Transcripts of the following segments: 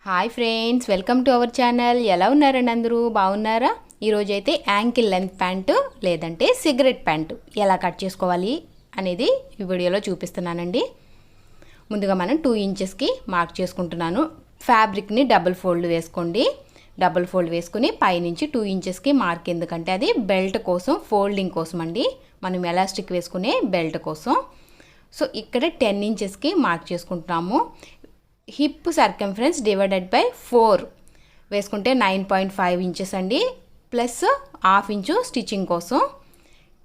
Hi friends, welcome to our channel. ఎలా ఉన్నారండి? అందరూ బాగున్నారా? ఈరోజు అయితే యాంకిల్ లెంత్ ప్యాంటు లేదంటే సిగరెట్ ప్యాంటు ఎలా కట్ చేసుకోవాలి అనేది ఈ వీడియోలో చూపిస్తున్నానండి. ముందుగా మనం 2 ఇంచెస్కి మార్క్ చేసుకుంటున్నాను. ఫ్యాబ్రిక్ని డబుల్ ఫోల్డ్ వేసుకోండి. డబుల్ ఫోల్డ్ వేసుకుని పైనుంచి 2 ఇంచెస్కి మార్క్, ఎందుకంటే అది బెల్ట్ కోసం, ఫోల్డింగ్ కోసం అండి. మనం ఎలాస్టిక్ వేసుకునే బెల్ట్ కోసం. సో ఇక్కడ 10 ఇంచెస్కి మార్క్ చేసుకుంటున్నాము. హిప్ సర్కంఫరెన్స్ డివైడెడ్ బై 4 వేసుకుంటే 9.5 ఇంచెస్ అండి. ప్లస్ హాఫ్ ఇంచు స్టిచ్చింగ్ కోసం.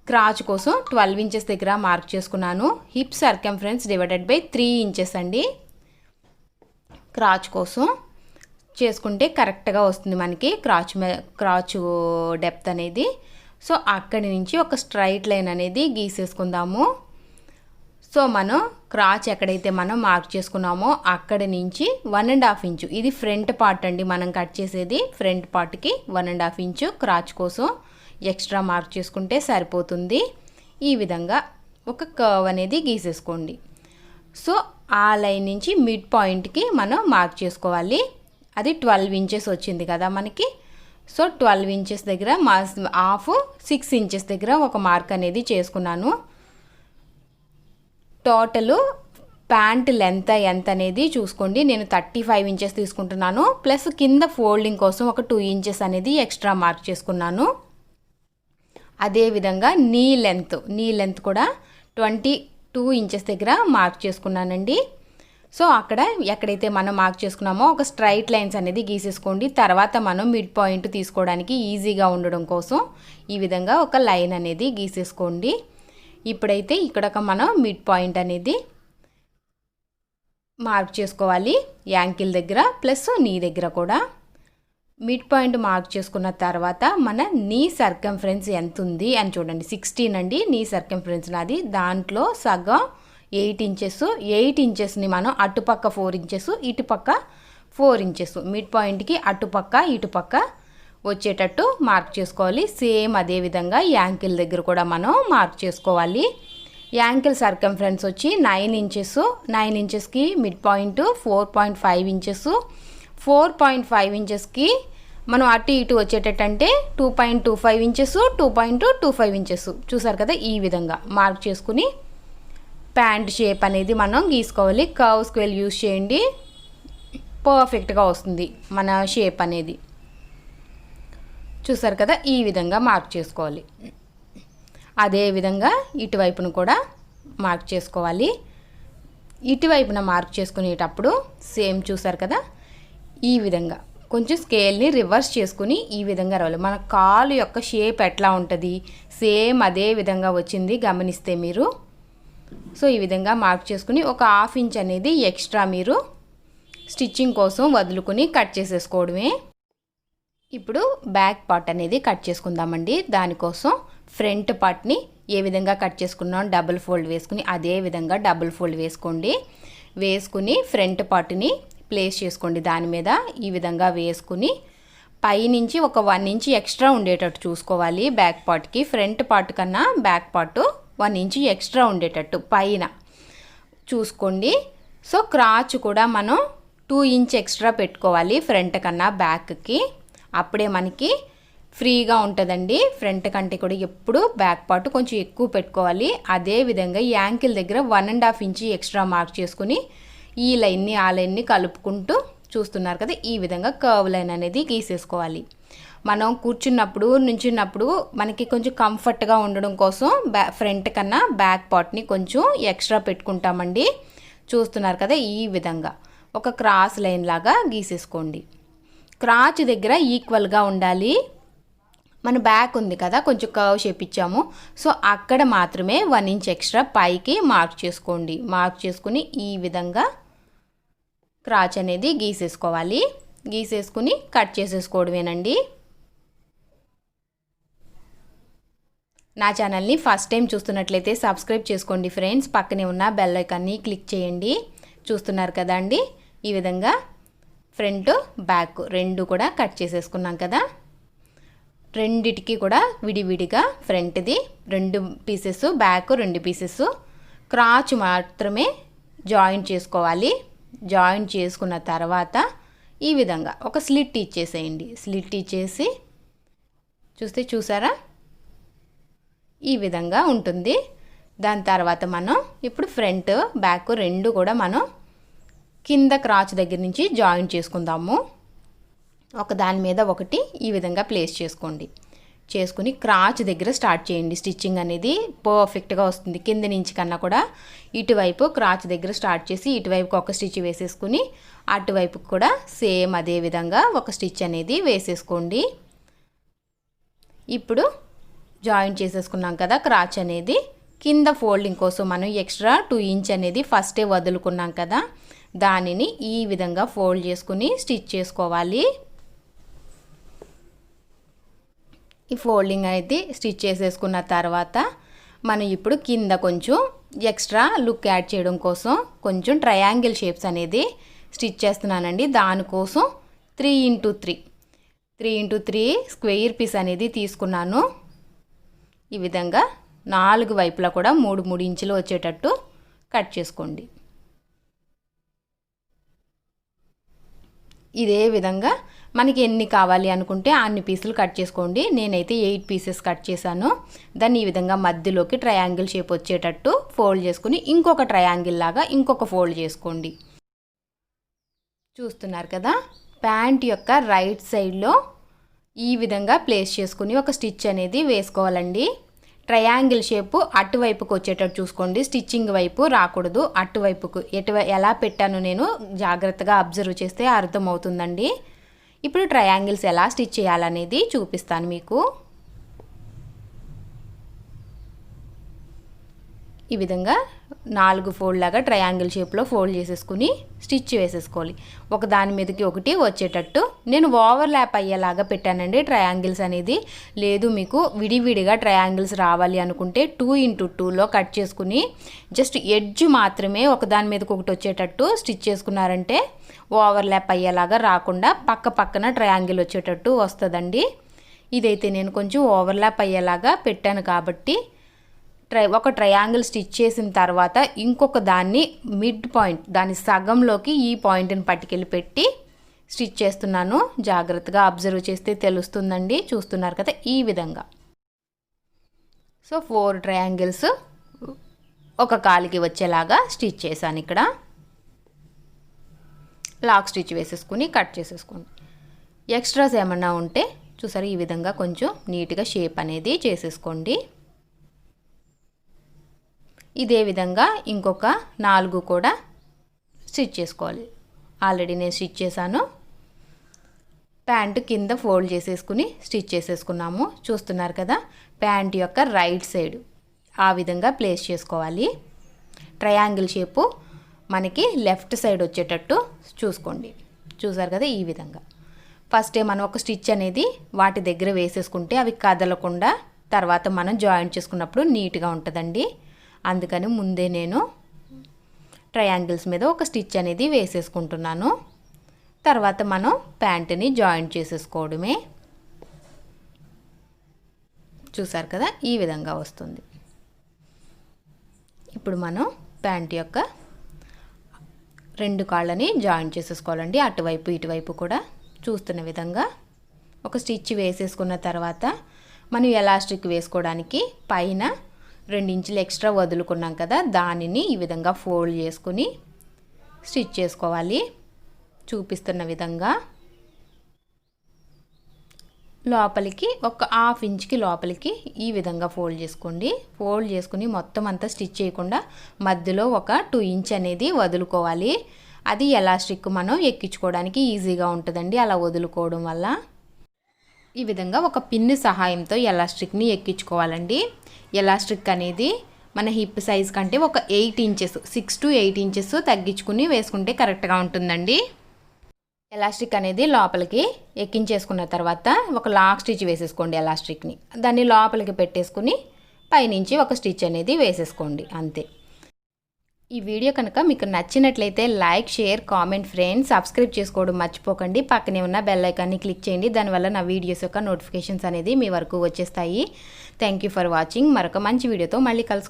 క్రాచ్ కోసం 12 ఇంచెస్ దగ్గర మార్క్ చేసుకున్నాను. Hip circumference divided by 3 inches అండి. క్రాచ్ కోసం చేసుకుంటే కరెక్ట్గా వస్తుంది మనకి క్రాచ్ డెప్త్ అనేది. సో అక్కడి నుంచి ఒక స్ట్రైట్ లైన్ అనేది గీసేసుకుందాము. సో మనం క్రాచ్ ఎక్కడైతే మనం మార్క్ చేసుకున్నామో అక్కడి నుంచి 1.5 ఇంచు, ఇది ఫ్రంట్ పార్ట్ అండి. మనం కట్ చేసేది ఫ్రంట్ పార్ట్కి 1.5 ఇంచు క్రాచ్ కోసం ఎక్స్ట్రా మార్క్ చేసుకుంటే సరిపోతుంది. ఈ విధంగా ఒక కర్వ్ అనేది గీసేసుకోండి. సో ఆ లైన్ నుంచి మిడ్ పాయింట్కి మనం మార్క్ చేసుకోవాలి. అది 12 ఇంచెస్ వచ్చింది కదా మనకి. సో 12 ఇంచెస్ దగ్గర హాఫ్ 6 ఇంచెస్ దగ్గర ఒక మార్క్ అనేది చేసుకున్నాను. టోటలు ప్యాంట్ లెంత్ ఎంత అనేది చూసుకోండి. నేను 35 ఇంచెస్ తీసుకుంటున్నాను. ప్లస్ కింద ఫోల్డింగ్ కోసం ఒక 2 ఇంచెస్ అనేది ఎక్స్ట్రా మార్క్ చేసుకున్నాను. అదేవిధంగా నీ లెంత్ కూడా 22 ఇంచెస్ దగ్గర మార్క్ చేసుకున్నానండి. సో అక్కడ ఎక్కడైతే మనం మార్క్ చేసుకున్నామో ఒక స్ట్రైట్ లైన్స్ అనేది గీసేసుకోండి. తర్వాత మనం మిడ్ పాయింట్ తీసుకోవడానికి ఈజీగా ఉండడం కోసం ఈ విధంగా ఒక లైన్ అనేది గీసేసుకోండి. ఇప్పుడైతే ఇక్కడ మనం మిడ్ పాయింట్ అనేది మార్క్ చేసుకోవాలి. యాంకిల్ దగ్గర ప్లస్ నీ దగ్గర కూడా మిడ్ పాయింట్ మార్క్ చేసుకున్న తర్వాత మన నీ సర్కంఫరెన్స్ ఎంత ఉంది అని చూడండి. 16 అండి నీ సర్కంఫరెన్స్ నాది. దాంట్లో సగం 8 ఇంచెస్. 8 ఇంచెస్ని మనం అటుపక్క 4 ఇంచెస్, ఇటుపక్క 4 ఇంచెస్, మిడ్ పాయింట్కి అటుపక్క ఇటుపక్క వచ్చేటట్టు మార్క్ చేసుకోవాలి. సేమ్ అదే విధంగా యాంకిల్ దగ్గర కూడా మనం మార్క్ చేసుకోవాలి. యాంకిల్ సర్కంఫరెన్స్ వచ్చి 9 ఇంచెస్. 9 ఇంచెస్కి మిడ్ పాయింట్ 4.5 ఇంచెస్. 4.5 ఇంచెస్కి మనం అటు ఇటు వచ్చేటట్టు అంటే 2.25 ఇంచెస్, 2.25 ఇంచెస్. చూసారు కదా, ఈ విధంగా మార్క్ చేసుకుని ప్యాంట్ షేప్ అనేది మనం గీసుకోవాలి. కర్వ్ స్క్వేల్ యూజ్ చేయండి, పర్ఫెక్ట్గా వస్తుంది మన షేప్ అనేది. చూసారు కదా, ఈ విధంగా మార్క్ చేసుకోవాలి. అదేవిధంగా ఇటువైపును కూడా మార్క్ చేసుకోవాలి. ఇటువైపున మార్క్ చేసుకునేటప్పుడు సేమ్ చూసారు కదా, ఈ విధంగా కొంచెం స్కేల్ని రివర్స్ చేసుకుని ఈ విధంగా రావాలి. మన కాలు యొక్క షేప్ ఎట్లా ఉంటుంది సేమ్ అదే విధంగా వచ్చింది గమనిస్తే మీరు. సో ఈ విధంగా మార్క్ చేసుకుని ఒక హాఫ్ ఇంచ్ అనేది ఎక్స్ట్రా మీరు స్టిచ్చింగ్ కోసం వదులుకుని కట్ చేసేసుకోవడమే. ఇప్పుడు బ్యాక్ పార్ట్ అనేది కట్ చేసుకుందామండి. దానికోసం ఫ్రంట్ పార్ట్ని ఏ విధంగా కట్ చేసుకున్నాం డబుల్ ఫోల్డ్ వేసుకుని అదే విధంగా డబుల్ ఫోల్డ్ వేసుకుని ఫ్రంట్ పార్ట్ని ప్లేస్ చేసుకోండి. దాని మీద ఈ విధంగా వేసుకుని పైనుంచి ఒక 1 ఇంచ్ ఎక్స్ట్రా ఉండేటట్టు చూసుకోవాలి. బ్యాక్ పార్ట్కి ఫ్రంట్ పార్ట్ కన్నా బ్యాక్ పార్ట్ 1 ఇంచ్ ఎక్స్ట్రా ఉండేటట్టు పైన చూసుకోండి. సో క్రాచ్ కూడా మనం 2 ఇంచ్ ఎక్స్ట్రా పెట్టుకోవాలి ఫ్రంట్ కన్నా బ్యాక్కి. అప్పుడే మనకి ఫ్రీగా ఉంటుందండి. ఫ్రంట్ కంటే కూడా ఎప్పుడు బ్యాక్ పార్ట్ కొంచెం ఎక్కువ పెట్టుకోవాలి. అదేవిధంగా యాంకిల్ దగ్గర 1.5 ఇంచ్ ఎక్స్ట్రా మార్క్ చేసుకుని ఈ లైన్ని ఆ లైన్ని కలుపుకుంటూ చూస్తున్నారు కదా, ఈ విధంగా కర్వ్ లైన్ అనేది గీసేసుకోవాలి. మనం కూర్చున్నప్పుడు నుంచున్నప్పుడు మనకి కొంచెం కంఫర్ట్గా ఉండడం కోసం ఫ్రంట్ కన్నా బ్యాక్ పార్ట్ని కొంచెం ఎక్స్ట్రా పెట్టుకుంటామండి. చూస్తున్నారు కదా, ఈ విధంగా ఒక క్రాస్ లైన్ లాగా గీసేసుకోండి. క్రాచ్ దగ్గర ఈక్వల్గా ఉండాలి. మన బ్యాక్ ఉంది కదా, కొంచెం కర్వ్ షేప్ ఇచ్చాము. సో అక్కడ మాత్రమే 1 ఇంచ్ ఎక్స్ట్రా పైకి మార్క్ చేసుకోండి. మార్క్ చేసుకుని ఈ విధంగా క్రాచ్ అనేది గీసేసుకోవాలి. గీసేసుకుని కట్ చేసేసుకోవడమేనండి. నా ఛానల్ని ఫస్ట్ టైం చూస్తున్నట్లయితే సబ్స్క్రైబ్ చేసుకోండి ఫ్రెండ్స్. పక్కనే ఉన్న బెల్ ఐకాన్ని క్లిక్ చేయండి. చూస్తున్నారు కదా అండి, ఈ విధంగా ఫ్రంట్ బ్యాక్ 2 కూడా కట్ చేసేసుకున్నాం కదా. రెండిటికి కూడా విడివిడిగా ఫ్రంట్ది 2 పీసెస్, బ్యాక్ 2 పీసెస్. క్రాచ్ మాత్రమే జాయింట్ చేసుకోవాలి. జాయింట్ చేసుకున్న తర్వాత ఈ విధంగా ఒక స్లిట్ ఇచ్చేసేయండి. స్లిట్ ఇచ్చేసి చూసారా ఈ విధంగా ఉంటుంది. దాని తర్వాత మనం ఇప్పుడు ఫ్రంట్ బ్యాక్ రెండు కూడా మనం కింద క్రాచ్ దగ్గర నుంచి జాయిన్ చేసుకుందాము. ఒక దాని మీద ఒకటి ఈ విధంగా ప్లేస్ చేసుకోండి. చేసుకుని క్రాచ్ దగ్గర స్టార్ట్ చేయండి. స్టిచ్చింగ్ అనేది పర్ఫెక్ట్గా వస్తుంది. కింద నుంచి కన్నా కూడా ఇటువైపు క్రాచ్ దగ్గర స్టార్ట్ చేసి ఇటువైపుకి ఒక స్టిచ్ వేసేసుకుని అటువైపుకి కూడా సేమ్ అదే విధంగా ఒక స్టిచ్ అనేది వేసేసుకోండి. ఇప్పుడు జాయిన్ చేసేసుకున్నాం కదా క్రాచ్ అనేది. కింద ఫోల్డింగ్ కోసం మనం ఎక్స్ట్రా 2 ఇంచ్ అనేది ఫస్టే వదులుకున్నాం కదా, దానిని ఈ విధంగా ఫోల్డ్ చేసుకుని స్టిచ్ చేసుకోవాలి. ఈ ఫోల్డింగ్ అయితే స్టిచ్ చేసేసుకున్న తర్వాత మనం ఇప్పుడు కింద కొంచెం ఎక్స్ట్రా లుక్ యాడ్ చేయడం కోసం కొంచెం ట్రయాంగిల్ షేప్స్ అనేది స్టిచ్ చేస్తున్నానండి. దానికోసం 3x3 స్క్వేర్ పీస్ అనేది తీసుకున్నాను. ఈ విధంగా 4 వైపులా కూడా 3 ఇంచులు వచ్చేటట్టు కట్ చేసుకోండి. ఇదే విధంగా మనకి ఎన్ని కావాలి అనుకుంటే అన్ని పీసులు కట్ చేసుకోండి. నేనైతే 8 పీసెస్ కట్ చేశాను. దాన్ని ఈ విధంగా మధ్యలోకి ట్రయాంగిల్ షేప్ వచ్చేటట్టు ఫోల్డ్ చేసుకుని ఇంకొక ట్రయాంగిల్ లాగా ఇంకొక ఫోల్డ్ చేసుకోండి. చూస్తున్నారు కదా, ప్యాంట్ యొక్క రైట్ సైడ్లో ఈ విధంగా ప్లేస్ చేసుకుని ఒక స్టిచ్ అనేది వేసుకోవాలండి. ట్రయాంగిల్ షేపు అటువైపుకు వచ్చేటట్టు చూసుకోండి. స్టిచ్చింగ్ వైపు రాకూడదు, అటువైపుకు ఎలా పెట్టాను నేను జాగ్రత్తగా అబ్జర్వ్ చేస్తే అర్థమవుతుందండి. ఇప్పుడు ట్రయాంగిల్స్ ఎలా స్టిచ్ చేయాలనేది చూపిస్తాను మీకు. ఈ విధంగా 4 ఫోల్డ్ లాగా ట్రయాంగిల్ షేప్లో ఫోల్డ్ చేసేసుకుని స్టిచ్ వేసేసుకోవాలి. ఒక దాని మీదకి ఒకటి వచ్చేటట్టు నేను ఓవర్లాప్ అయ్యేలాగా పెట్టానండి ట్రయాంగిల్స్ అనేది. లేదు మీకు విడివిడిగా ట్రయాంగిల్స్ రావాలి అనుకుంటే 2x2లో కట్ చేసుకుని జస్ట్ ఎడ్జ్ మాత్రమే ఒక దాని మీదకి ఒకటి వచ్చేటట్టు స్టిచ్ చేసుకున్నారంటే ఓవర్లాప్ అయ్యేలాగా రాకుండా పక్కన ట్రయాంగిల్ వచ్చేటట్టు వస్తుందండి. ఇదైతే నేను కొంచెం ఓవర్లాప్ అయ్యేలాగా పెట్టాను కాబట్టి ఒక ట్రయాంగిల్ స్టిచ్ చేసిన తర్వాత ఇంకొక దాన్ని మిడ్ పాయింట్ దాని సగంలోకి ఈ పాయింట్ని పట్టుకెళ్ళి పెట్టి స్టిచ్ చేస్తున్నాను. జాగ్రత్తగా అబ్జర్వ్ చేస్తే తెలుస్తుందండి. చూస్తున్నారు కదా ఈ విధంగా. సో 4 ట్రయాంగిల్స్ ఒక కాలికి వచ్చేలాగా స్టిచ్ చేశాను. ఇక్కడ లాక్ స్టిచ్ వేసేసుకుని కట్ చేసేసుకోండి. ఎక్స్ట్రాస్ ఏమన్నా ఉంటే చూసారు ఈ విధంగా కొంచెం నీట్గా షేప్ అనేది చేసేసుకోండి. ఇదే విధంగా ఇంకొక 4 కూడా స్టిచ్ చేసుకోవాలి. ఆల్రెడీ నేను స్టిచ్ చేశాను. ప్యాంటు కింద ఫోల్డ్ చేసేసుకుని స్టిచ్ చేసేసుకున్నాము. చూస్తున్నారు కదా, ప్యాంట్ యొక్క రైట్ సైడ్ ఆ విధంగా ప్లేస్ చేసుకోవాలి. ట్రయాంగిల్ షేపు మనకి లెఫ్ట్ సైడ్ వచ్చేటట్టు చూసుకోండి. చూసారు కదా ఈ విధంగా. ఫస్టే మనం ఒక స్టిచ్ అనేది వాటి దగ్గర వేసేసుకుంటే అవి కదలకుండా తర్వాత మనం జాయింట్ చేసుకున్నప్పుడు నీట్గా ఉంటుందండి. అందుకని ముందే నేను ట్రయాంగిల్స్ మీద ఒక స్టిచ్ అనేది వేసేసుకుంటున్నాను. తర్వాత మనం ప్యాంటుని జాయింట్ చేసేసుకోవడమే. చూసారు కదా ఈ విధంగా వస్తుంది. ఇప్పుడు మనం ప్యాంట్ యొక్క 2 కాళ్ళని జాయింట్ చేసేసుకోవాలండి. అటువైపు ఇటువైపు కూడా చూస్తున్న విధంగా ఒక స్టిచ్ వేసేసుకున్న తర్వాత మనం ఎలాస్టిక్ వేసుకోవడానికి పైన 2 ఇంచులు ఎక్స్ట్రా వదులుకున్నాం కదా, దానిని ఈ విధంగా ఫోల్డ్ చేసుకుని స్టిచ్ చేసుకోవాలి. చూపిస్తున్న విధంగా లోపలికి ఒక 1/2 ఇంచ్కి లోపలికి ఈ విధంగా ఫోల్డ్ చేసుకోండి. ఫోల్డ్ చేసుకుని మొత్తం అంతా స్టిచ్ చేయకుండా మధ్యలో ఒక 2 ఇంచ్ అనేది వదులుకోవాలి. అది ఎలాస్టిక్ మనం ఎక్కించుకోవడానికి ఈజీగా ఉంటుందండి అలా వదులుకోవడం వల్ల. ఈ విధంగా ఒక పిన్ సహాయంతో ఎలాస్టిక్ని ఎక్కించుకోవాలండి. ఎలాస్టిక్ అనేది మన హిప్ సైజ్ కంటే ఒక 8 ఇంచెస్ 6 to 8 ఇంచెస్ తగ్గించుకుని వేసుకుంటే కరెక్ట్గా ఉంటుందండి. ఎలాస్టిక్ అనేది లోపలికి ఎక్కించేసుకున్న తర్వాత ఒక లాక్ స్టిచ్ వేసేసుకోండి. ఎలాస్టిక్ని దాన్ని లోపలికి పెట్టేసుకుని పైనుంచి ఒక స్టిచ్ అనేది వేసేసుకోండి. అంతే. ఈ వీడియో కనుక మీకు నచ్చినట్లయితే like, share, comment friends. Subscribe చేసుకోవడం మర్చిపోకండి. పక్కనే ఉన్న బెల్ ఐకాన్ని క్లిక్ చేయండి. దానివల్ల నా వీడియోస్ యొక్క నోటిఫికేషన్స్ అనేది మీ వరకు వచ్చేస్తాయి. Thank you for watching. మరొక మంచి వీడియోతో మళ్ళీ కలుసుకుంటాం.